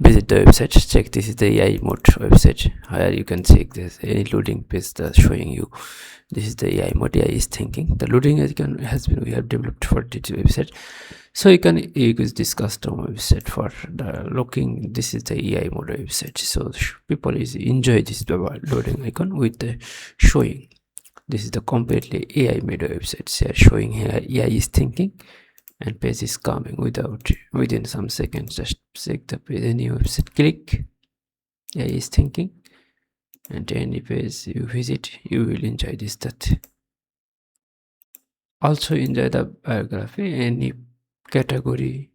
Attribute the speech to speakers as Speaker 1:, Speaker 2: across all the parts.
Speaker 1: visit the website. Check, this is the AI mode website where you can check this any loading page that's showing you. This is the AI mode. AI is thinking. The loading icon has been we have developed for this website, so you can use this custom website for the looking. This is the AI mode website, so people is enjoy this loading icon with the showing. This is the completely AI made website. They are showing here AI is thinking, and page is coming within some seconds. Just check the page, any website, click AI is thinking, and any page you visit, you will enjoy this. That also enjoy the biography, any category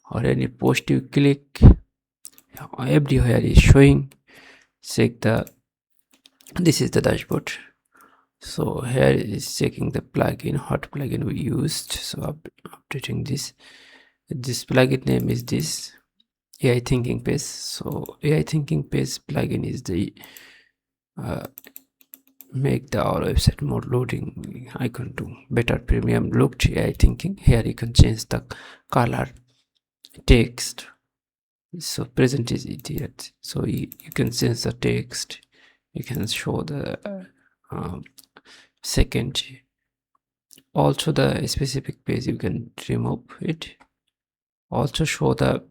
Speaker 1: or any post you click, everywhere is showing. Check the, this is the dashboard. So here is checking the plugin, what plugin we used. So updating this plugin name is this AI thinking page. So AI thinking page plugin is the make the our website more loading icon to better premium looked AI thinking. Here you can change the color, text. So present is idiot, so you can change the text, you can show the second, also the specific page you can remove it, also show the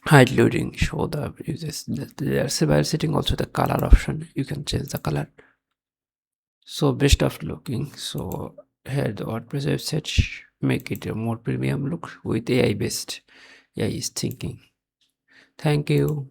Speaker 1: hide loading, show the users. There are several setting, also the color option, you can change the color. So best of looking. So here the WordPress website, make it a more premium look with AI based. AI is thinking. Thank you.